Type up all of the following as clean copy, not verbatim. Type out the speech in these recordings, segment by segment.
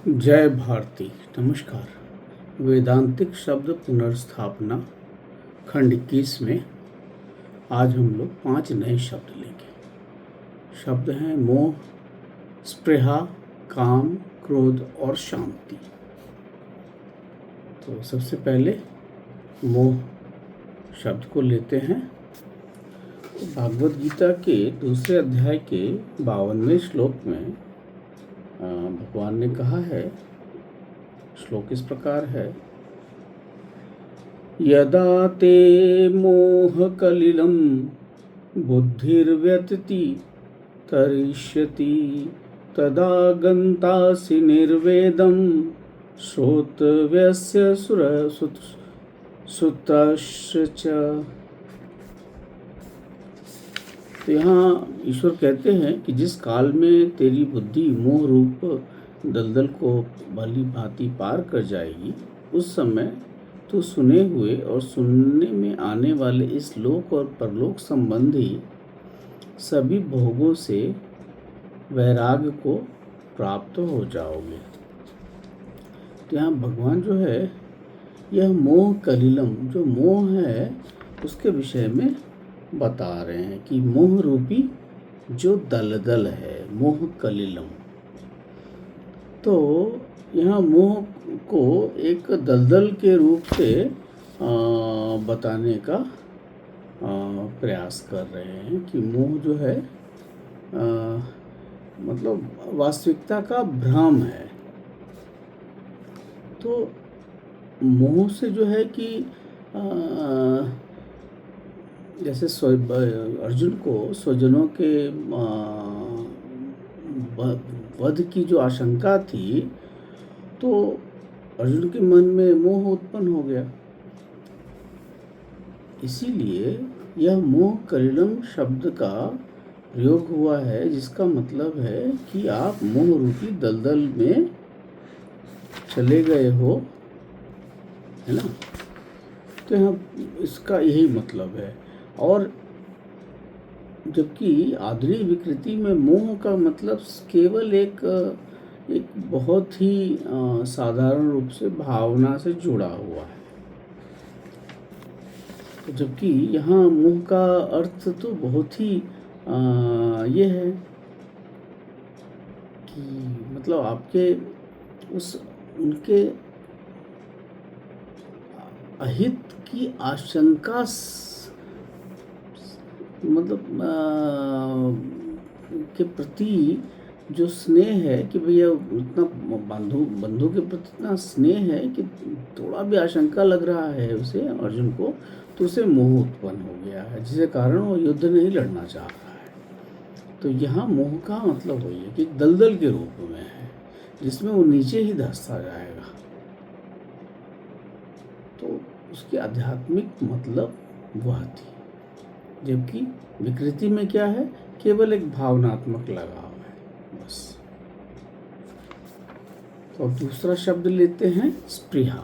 जय भारती। नमस्कार। वेदांतिक शब्द पुनर्स्थापना खंड 21 में आज हम लोग 5 नए शब्द लेंगे। शब्द हैं मोह, स्पृहा, काम, क्रोध और शांति। तो सबसे पहले मोह शब्द को लेते हैं। भागवत गीता के दूसरे अध्याय के 52वें श्लोक में भगवान ने कहा है, श्लोक इस प्रकार है, यदा ते मोह कलिलं बुद्धिर्व्यतति तरिष्यति तदा गन्तासि निर्वेदं श्रोतव्यस्य सुतस्य च। तो यहाँ ईश्वर कहते हैं कि जिस काल में तेरी बुद्धि मोह रूप दलदल को भली भांति पार कर जाएगी, उस समय तू सुने हुए और सुनने में आने वाले इस लोक और परलोक संबंधी सभी भोगों से वैराग्य को प्राप्त हो जाओगे। तो यहाँ भगवान जो है, यह मोह कलिलम, जो मोह है उसके विषय में बता रहे हैं कि मोह रूपी जो दलदल है, मोह कलिलम। तो यहाँ मोह को एक दलदल के रूप से बताने का प्रयास कर रहे हैं कि मोह जो है मतलब वास्तविकता का भ्रम है। तो मोह से जो है कि जैसे अर्जुन को स्वजनों के वध की जो आशंका थी, तो अर्जुन के मन में मोह उत्पन्न हो गया। इसीलिए यह मोह कलिलम शब्द का प्रयोग हुआ है, जिसका मतलब है कि आप मोह रूपी दलदल में चले गए हो, है ना। तो यहाँ इसका यही मतलब है। और जबकि आधुनिक विकृति में मोह का मतलब केवल एक बहुत ही साधारण रूप से भावना से जुड़ा हुआ है। तो जबकि यहाँ मोह का अर्थ तो बहुत ही ये है कि मतलब आपके उनके अहित की आशंका, मतलब के प्रति जो स्नेह है कि भैया उतना बंधु के प्रति इतना स्नेह है कि थोड़ा भी आशंका लग रहा है उसे, अर्जुन को, तो उसे मोह उत्पन्न हो गया है, जिसके कारण वो युद्ध नहीं लड़ना चाह रहा है। तो यहाँ मोह का मतलब वही है कि दलदल के रूप में है, जिसमें वो नीचे ही धंसता जाएगा। तो उसकी आध्यात्मिक मतलब वह थी, जबकि विकृति में क्या है, केवल एक भावनात्मक लगाव है, बस। तो अब दूसरा शब्द लेते हैं, स्पृहा।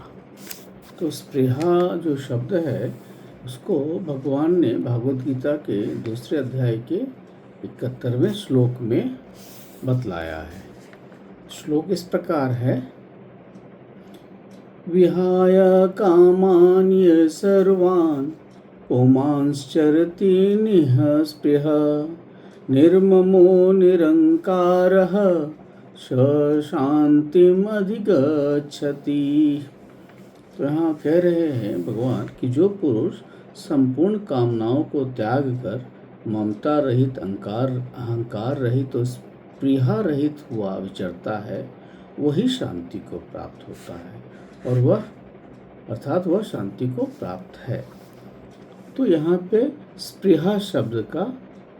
तो स्पृहा जो शब्द है उसको भगवान ने भागवत गीता के दूसरे अध्याय के 71वें श्लोक में बतलाया है। श्लोक इस प्रकार है, विहाय कामान्य सर्वान् पुमांश्चरति निः स्पृह निर्ममो निरंकारः स शांतिम अधिगच्छति। तो यहाँ कह रहे हैं भगवान कि जो पुरुष संपूर्ण कामनाओं को त्याग कर ममता रहित, अहंकार रहित तो स्पृहा रहित हुआ विचरता है, वही शांति को प्राप्त होता है, और वह अर्थात वह शांति को प्राप्त है। तो यहाँ पे स्पृहा शब्द का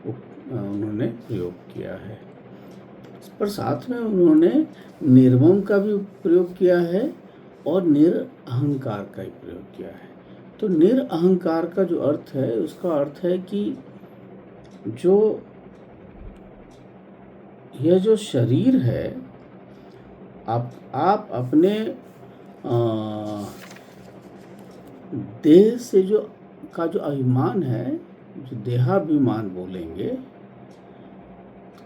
उन्होंने प्रयोग किया है, पर साथ में उन्होंने निर्मम का भी प्रयोग किया है और निरअहंकार का भी प्रयोग किया है। तो निरअहंकार का जो अर्थ है, उसका अर्थ है कि यह जो शरीर है, आप अपने देह से जो अभिमान है, जो देहाभिमान बोलेंगे,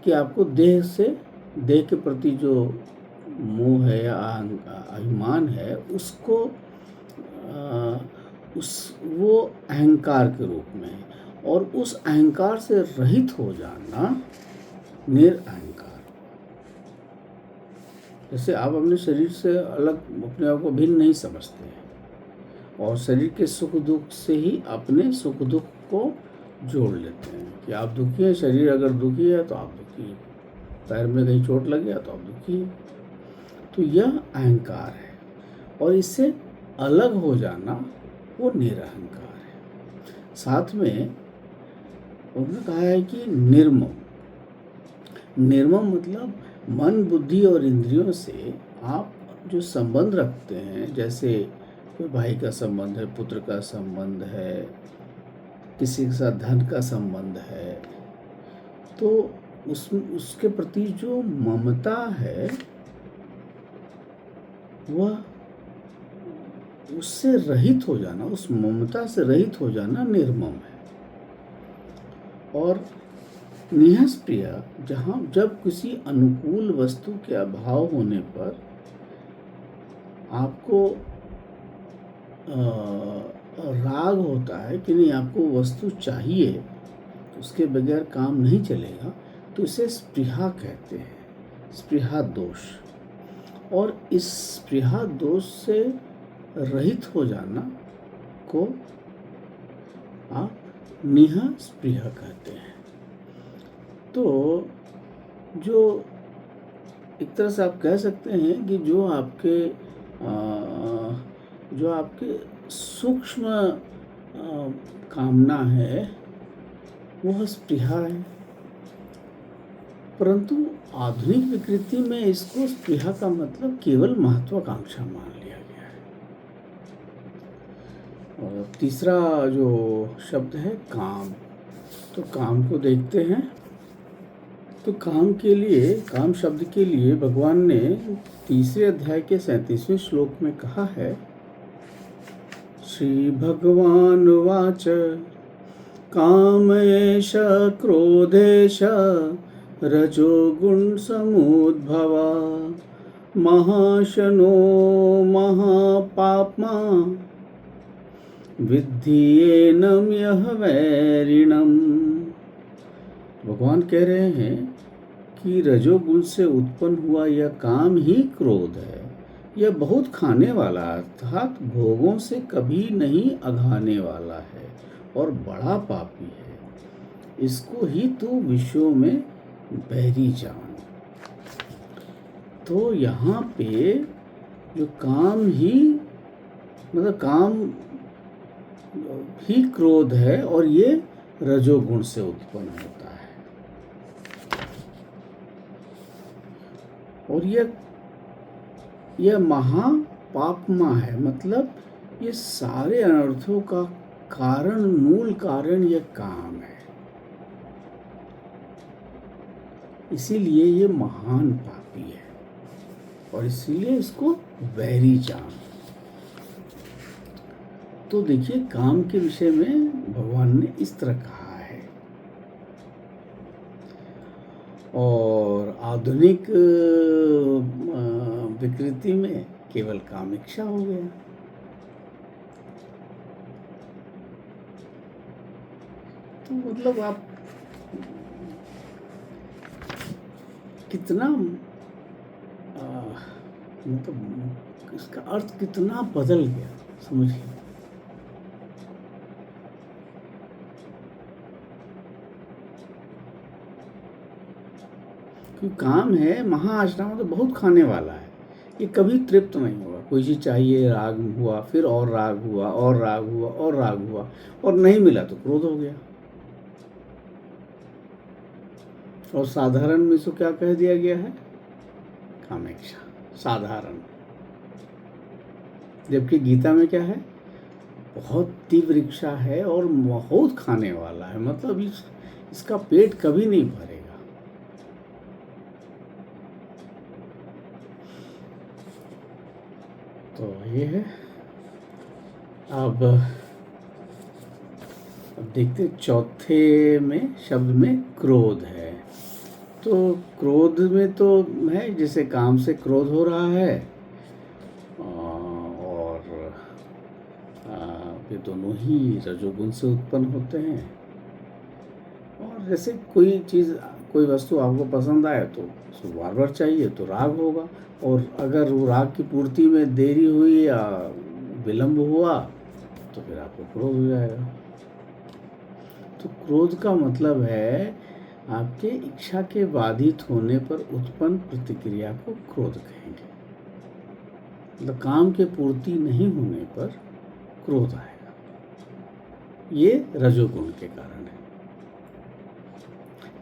कि आपको देह के प्रति जो मोह है या अभिमान है उसको वो अहंकार के रूप में है, और उस अहंकार से रहित हो जाना निरअहंकार। जैसे आप अपने शरीर से अलग अपने आप को भिन्न नहीं समझते हैं, और शरीर के सुख दुख से ही अपने सुख दुख को जोड़ लेते हैं कि आप दुखी हैं। शरीर अगर दुखी है तो आप दुखी हैं, पैर में कहीं चोट लग गया तो आप दुखी हैं। तो यह अहंकार है, और इससे अलग हो जाना वो निरअहंकार है। साथ में उन्होंने कहा है कि निर्मम मतलब मन बुद्धि और इंद्रियों से आप जो संबंध रखते हैं, जैसे कोई भाई का संबंध है, पुत्र का संबंध है, किसी के साथ धन का संबंध है, तो उसके प्रति जो ममता है वह उससे रहित हो जाना, उस ममता से रहित हो जाना निर्मम है। और निःस्पृह जब किसी अनुकूल वस्तु के अभाव होने पर आपको राग होता है कि नहीं, आपको वस्तु चाहिए, उसके बगैर काम नहीं चलेगा, तो इसे स्पृहा कहते हैं, स्पृहा दोष। और इस स्पृहा दोष से रहित हो जाना को आप निःस्पृह कहते हैं। तो जो एक तरह से आप कह सकते हैं कि जो आपके सूक्ष्म कामना है वह स्पृहा है, परंतु आधुनिक विकृति में इसको स्पृहा का मतलब केवल महत्वाकांक्षा मान लिया गया है। और तीसरा जो शब्द है काम, तो काम को देखते हैं। तो काम शब्द के लिए भगवान ने 3 अध्याय के 37वें श्लोक में कहा है, श्री भगवान वाच काम एष क्रोधेश रजोगुण समुद्भवा महाशनो महापाप्मा विद्धि एनम यह वैरिणम। भगवान कह रहे हैं कि रजोगुण से उत्पन्न हुआ यह काम ही क्रोध है। यह बहुत खाने वाला अर्थात भोगों से कभी नहीं अघाने वाला है और बड़ा पापी है। इसको ही तू विश्व में बैरी जान। तो यहाँ पे जो काम ही क्रोध है, और ये रजोगुण से उत्पन्न होता है। और यह महापापमा है, मतलब ये सारे अनर्थों का मूल कारण यह काम है, इसीलिए ये महान पापी है, और इसीलिए इसको वैरी जान। तो देखिए, काम के विषय में भगवान ने इस तरह कहा है। और आधुनिक विकृति में केवल कामेक्षा हो गया। तो मतलब आप कितना मतलब इसका अर्थ कितना बदल गया, समझिए। क्योंकि काम है महाआश्रम, तो बहुत खाने वाला है, ये कभी तृप्त नहीं होगा। कोई चीज़ चाहिए, राग हुआ, फिर और राग हुआ, और राग हुआ, और राग हुआ, और नहीं मिला तो क्रोध हो गया। और साधारण में इसको क्या कह दिया गया है? कामेक्षा, साधारण। जबकि गीता में क्या है? बहुत तीव्र इच्छा है और बहुत खाने वाला है, मतलब इसका पेट कभी नहीं भरेगा। तो ये है। अब देखते चौथे में शब्द में क्रोध है। तो क्रोध में तो है, जैसे काम से क्रोध हो रहा है, और ये दोनों ही रजोगुण से उत्पन्न होते हैं। और जैसे कोई चीज़, कोई वस्तु आपको पसंद आए तो उसको बार बार चाहिए तो राग होगा, और अगर वो राग की पूर्ति में देरी हुई या विलंब हुआ तो फिर आपको क्रोध हो जाएगा। तो क्रोध का मतलब है आपके इच्छा के बाधित होने पर उत्पन्न प्रतिक्रिया को क्रोध कहेंगे। मतलब काम के पूर्ति नहीं होने पर क्रोध आएगा, ये रजोगुण के कारण है।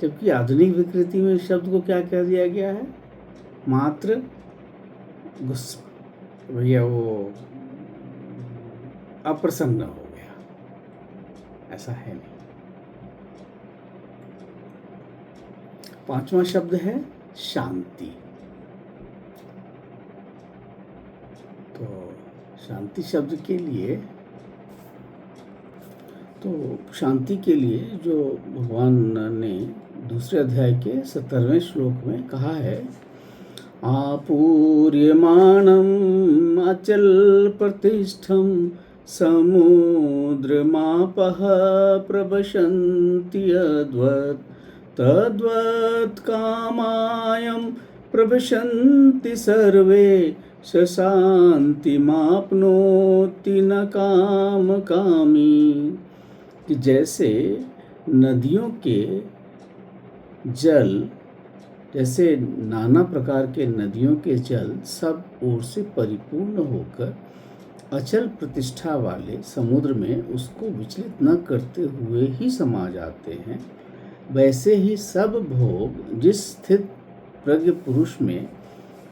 जबकि आधुनिक विकृति में शब्द को क्या कह दिया गया है? मात्र गुस्सा, भैया वो अप्रसन्न हो गया, ऐसा है नहीं। 5वां शब्द है शांति। तो शांति शब्द के लिए, तो शांति के लिए जो भगवान ने दूसरे अध्याय के 17वें श्लोक में कहा है, आपूर्यमाणम अचल प्रतिष्ठम समुद्रमापः प्रवशन्ति यद्वत् तद्वत् कामायं प्रवशन्ति सर्वे स शान्तिमाप्नोति न कामकामी। कि जैसे नदियों के जल, जैसे नाना प्रकार के नदियों के जल सब ओर से परिपूर्ण होकर अचल प्रतिष्ठा वाले समुद्र में उसको विचलित न करते हुए ही समा जाते हैं, वैसे ही सब भोग जिस स्थित प्रज्ञ पुरुष में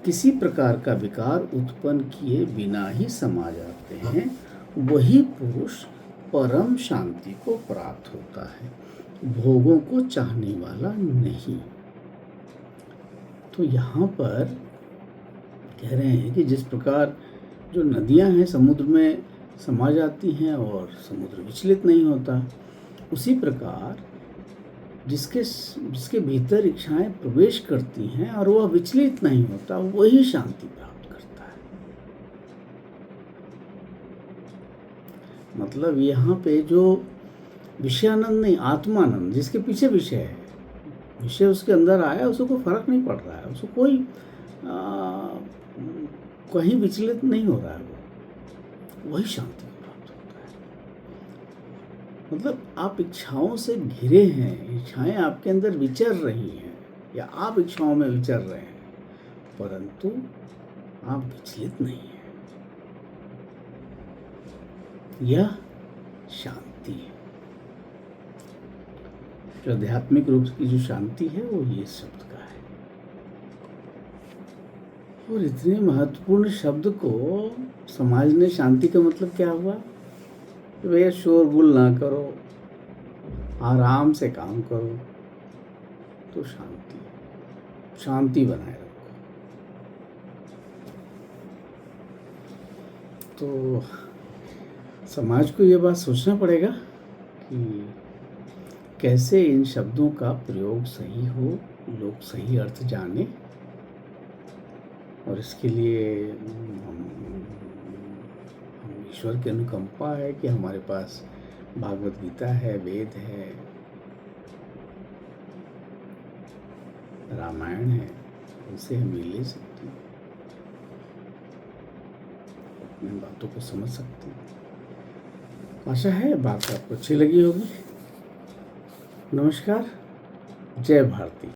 किसी प्रकार का विकार उत्पन्न किए बिना ही समा जाते हैं, वही पुरुष परम शांति को प्राप्त होता है, भोगों को चाहने वाला नहीं। तो यहाँ पर कह रहे हैं कि जिस प्रकार जो नदियाँ हैं समुद्र में समा जाती हैं और समुद्र विचलित नहीं होता, उसी प्रकार जिसके भीतर इच्छाएं प्रवेश करती हैं और वह विचलित नहीं होता, वही शांति प्राप्त करता है। मतलब यहाँ पे जो विषयानंद नहीं, आत्मानंद, जिसके पीछे विषय है, विषय उसके अंदर आया, उसको कोई फर्क नहीं पड़ रहा है, उसको कोई कहीं विचलित नहीं हो रहा है, वही शांति को प्राप्त होता है। मतलब आप इच्छाओं से घिरे हैं, इच्छाएं आपके अंदर विचर रही हैं या आप इच्छाओं में विचर रहे हैं, परंतु आप विचलित नहीं हैं, यह शांति है। जो आध्यात्मिक रूप की जो शांति है वो ये शब्द का है। और इतने महत्वपूर्ण शब्द को समाज ने, शांति का मतलब क्या हुआ? भैया शोरगुल ना करो, आराम से काम करो, तो शांति बनाए रखो। तो समाज को ये बात सोचना पड़ेगा कि कैसे इन शब्दों का प्रयोग सही हो, लोग सही अर्थ जाने, और इसके लिए हम ईश्वर की अनुकंपा है कि हमारे पास भागवत गीता है, वेद है, रामायण है, उनसे हम ले सकते हैं, इन बातों को समझ सकते हैं। आशा है बात आपको अच्छी लगी होगी। नमस्कार, जय भारती।